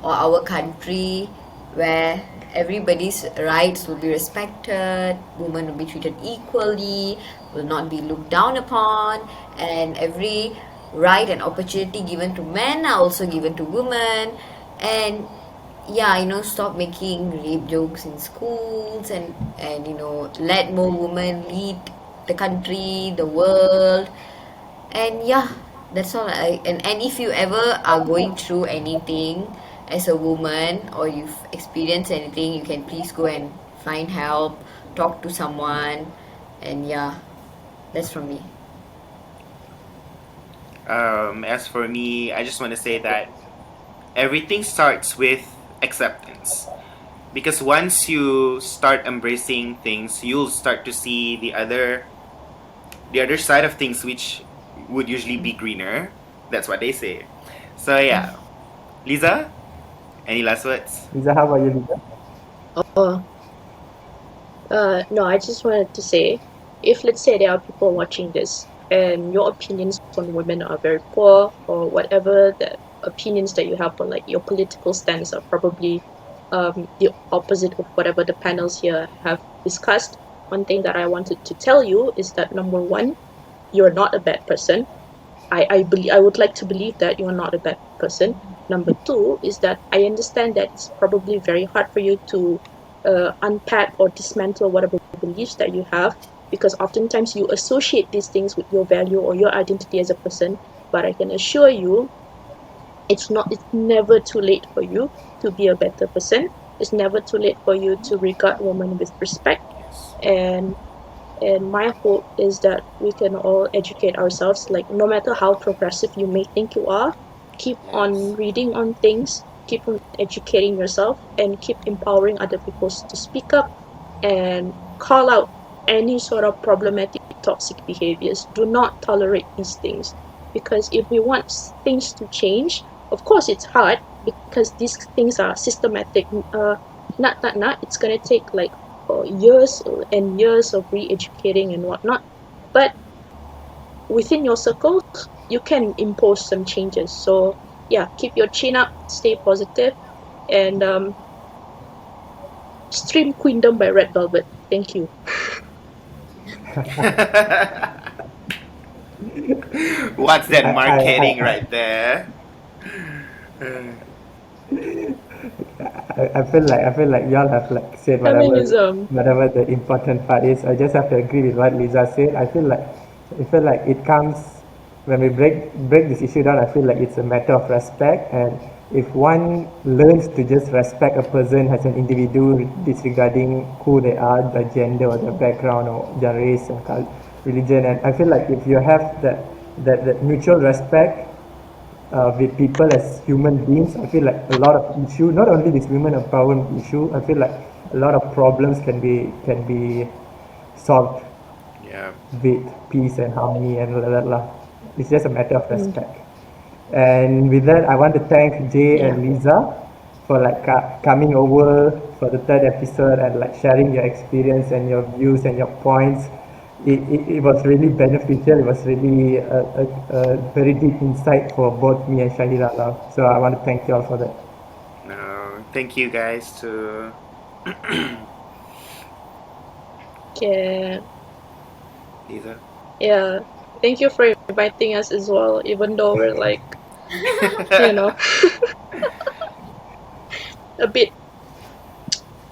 or our country where everybody's rights will be respected, women will be treated equally, will not be looked down upon, and every right and opportunity given to men are also given to women. And yeah, stop making rape jokes in schools and let more women lead the country, the world. And yeah, that's all. And if you ever are going through anything as a woman or you've experienced anything, you can please go and find help, talk to someone. And yeah, that's from me. As for me, I just want to say that everything starts with acceptance. Because once you start embracing things, you'll start to see the other side of things, which would usually be greener. That's what they say. So yeah, Lisa, any last words? Lisa, how about you, Lisa? Oh, no, I just wanted to say, if let's say there are people watching this and your opinions on women are very poor or whatever the opinions that you have on like your political stance are probably the opposite of whatever the panels here have discussed, one thing that I wanted to tell you is that number one, you're not a bad person. I would like to believe that you're not a bad person. Number two is that I understand that it's probably very hard for you to unpack or dismantle whatever beliefs that you have because oftentimes you associate these things with your value or your identity as a person. But I can assure you, it's never too late for you to be a better person. It's never too late for you to regard women with respect. Yes. And my hope is that we can all educate ourselves, like no matter how progressive you may think you are, keep on reading on things, keep on educating yourself, and keep empowering other people to speak up and call out any sort of problematic toxic behaviors. Do not tolerate these things, because if we want things to change, of course it's hard because these things are systematic. It's gonna take like years and years of re-educating and whatnot, but within your circles you can impose some changes. So yeah, keep your chin up, stay positive, and stream Queendom by Red Velvet. Thank you. What's that marketing I, right there? I feel like y'all have like said Feminism. whatever the important part is. I just have to agree with what Lisa said. I feel like it comes when we break this issue down. I feel like it's a matter of respect, and if one learns to just respect a person as an individual, disregarding who they are, their gender or their background or their race and religion, and I feel like if you have that mutual respect with people as human beings, I feel like a lot of issue, not only this women empowerment issue, I feel like a lot of problems can be solved Yeah. with peace and harmony and la. It's just a matter of respect. And with that, I want to thank Jay Yeah. and Liza for like coming over for the third episode and like sharing your experience and your views and your points. It was really beneficial. It was really a very deep insight for both me and Shahira now. So I want to thank you all for that. No, thank you guys too. Yeah. Lisa. Yeah. Thank you for inviting us as well, even though we're like, you know, a bit.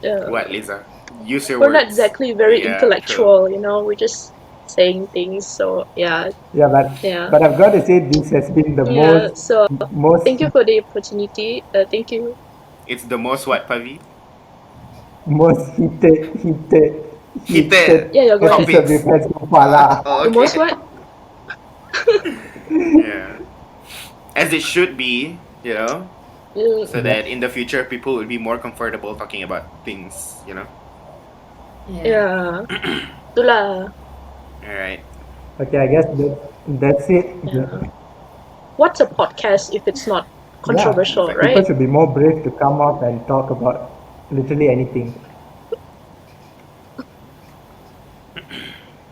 What, Lisa? Use your We're not words. exactly very Yeah, true. intellectual, we're just saying things. So yeah, Yeah, yeah, but I've got to say this has been the yeah. So most thank you for the opportunity. Thank you. It's the most what, Pavi? most heated Heated Yeah, yeah. Go ahead. episode we've topics. had so far lah. Oh, The most okay. what? Yeah. As it should be, so Mm, that in the future people will be more comfortable talking about things. yeah. Itulah. Alright. Okay, I guess that's it. Yeah. What's a podcast if it's not Yeah, controversial, Exactly. people right? should be more brave to come up and talk about literally anything.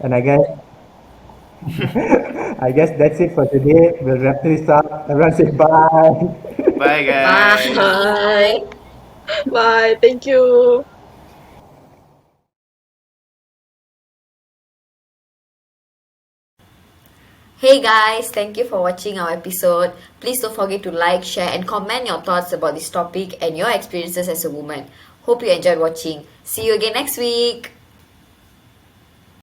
And I guess that's it for today. We'll wrap this up. Everyone say bye. Bye, guys. Bye. Bye. Bye. Thank you. Hey guys, thank you for watching our episode. Please don't forget to like, share, and comment your thoughts about this topic and your experiences as a woman. Hope you enjoyed watching. See you again next week.